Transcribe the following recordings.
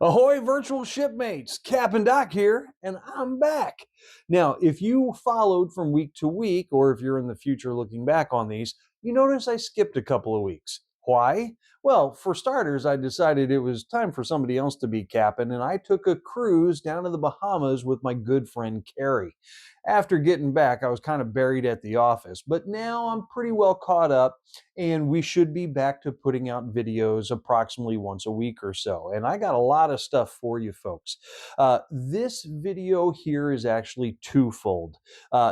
Ahoy, virtual shipmates! Cap and Doc here, and I'm back. Now, if you followed from week to week, or if you're in the future looking back on these, you notice I skipped a couple of weeks. Why? Well, for starters, I decided it was time for somebody else to be capping, and I took a cruise down to the Bahamas with my good friend Carrie. After getting back, I was kind of buried at the office, but now I'm pretty well caught up and we should be back to putting out videos approximately once a week or so. And I got a lot of stuff for you folks. This video here is actually twofold.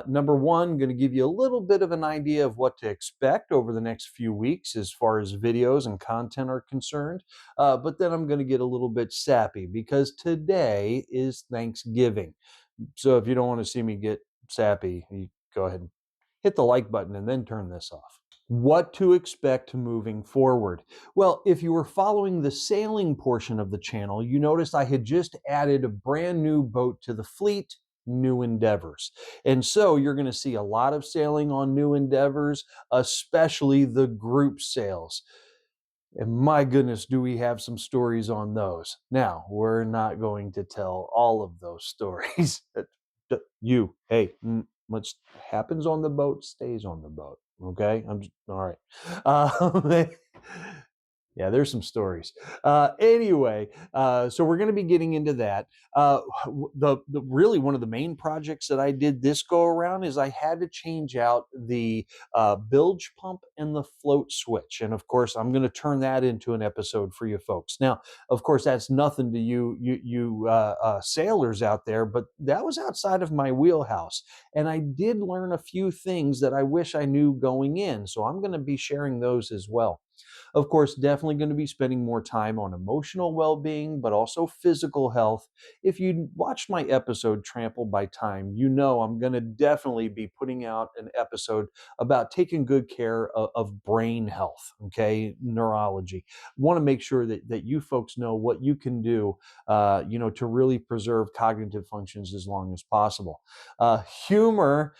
Number one, going to give you a little bit of an idea of what to expect over the next few weeks as far as videos and content are concerned. But then I'm going to get a little bit sappy because today is Thanksgiving. So if you don't want to see me get sappy, you go ahead and hit the like button and then turn this off. What to expect moving forward. Well, if you were following the sailing portion of the channel, you noticed I had just added a brand new boat to the fleet, New Endeavors. And so you're going to see a lot of sailing on New Endeavors, especially the group sails. And my goodness, do we have some stories on those. Now, we're not going to tell all of those stories. Hey, what happens on the boat stays on the boat. Okay, all right. Yeah, there's some stories. Anyway, so we're going to be getting into that. The really one of the main projects that I did this go around is I had to change out the bilge pump and the float switch, and of course I'm going to turn that into an episode for you folks. Now, of course, that's nothing to you sailors out there, but that was outside of my wheelhouse, and I did learn a few things that I wish I knew going in. So I'm going to be sharing those as well. Of course, definitely going to be spending more time on emotional well being, but also physical health. If you watched my episode Trampled by Time, you know I'm going to definitely be putting out an episode about taking good care of brain health, okay, neurology. Want to make sure that you folks know what you can do, to really preserve cognitive functions as long as possible. Humor.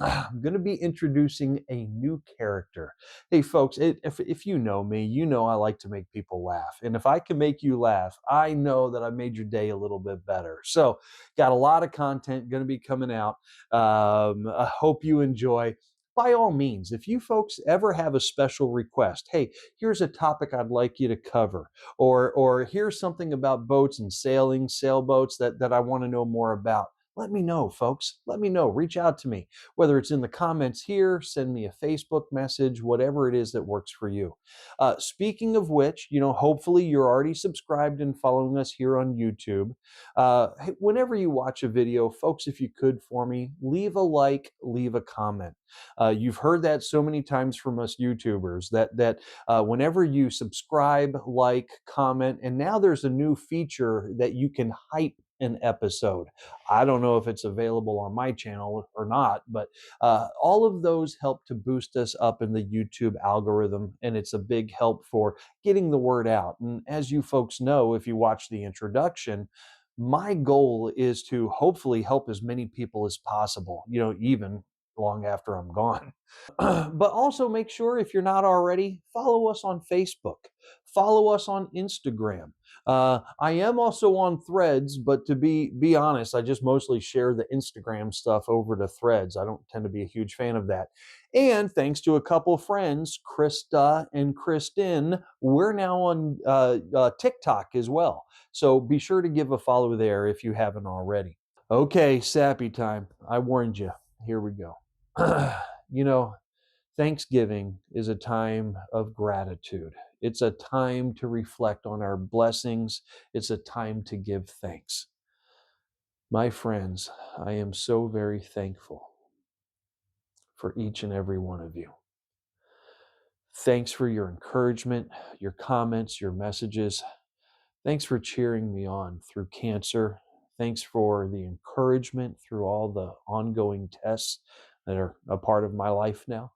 I'm going to be introducing a new character. Hey, folks, if you know me, you know I like to make people laugh. And if I can make you laugh, I know that I made your day a little bit better. So, got a lot of content going to be coming out. I hope you enjoy. By all means, if you folks ever have a special request, hey, here's a topic I'd like you to cover, or here's something about boats and sailing, sailboats that I want to know more about. Let me know, folks. Let me know. Reach out to me, whether it's in the comments here, send me a Facebook message, whatever it is that works for you. Speaking of which, hopefully you're already subscribed and following us here on YouTube. Hey, whenever you watch a video, folks, if you could for me, leave a like, leave a comment. You've heard that so many times from us YouTubers that whenever you subscribe, like, comment, and now there's a new feature that you can hype an episode. I don't know if it's available on my channel or not, but all of those help to boost us up in the YouTube algorithm, and it's a big help for getting the word out. And as you folks know, if you watch the introduction, my goal is to hopefully help as many people as possible, even long after I'm gone. But also make sure, if you're not already, follow us on Facebook, follow us on Instagram. I am also on Threads, but to be honest, I just mostly share the Instagram stuff over to Threads. I don't tend to be a huge fan of that. And thanks to a couple friends, Krista and Kristen, we're now on TikTok as well. So be sure to give a follow there if you haven't already. Okay, sappy time. I warned you. Here we go. you know, Thanksgiving is a time of gratitude. It's a time to reflect on our blessings. It's a time to give thanks. My friends, I am so very thankful for each and every one of you. Thanks for your encouragement, your comments, your messages. Thanks for cheering me on through cancer. Thanks for the encouragement through all the ongoing tests that are a part of my life now.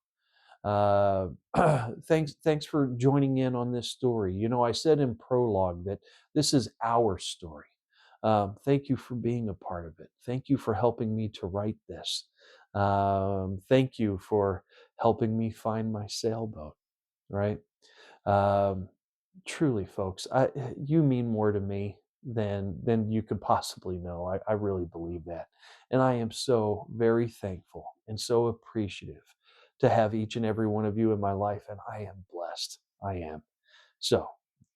Thanks for joining in on this story. I said in prologue that this is our story. Thank you for being a part of it. Thank you for helping me to write this. Thank you for helping me find my sailboat, right? Um, Truly, folks, you mean more to me than you could possibly know. I really believe that. And I am so very thankful and so appreciative to have each and every one of you in my life. And I am blessed. I am. So,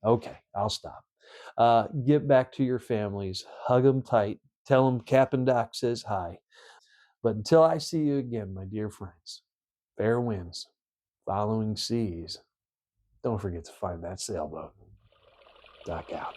okay, I'll stop. Get back to your families, hug them tight, tell them Captain Doc says hi. But until I see you again, my dear friends, fair winds, following seas. Don't forget to find that sailboat. Doc out.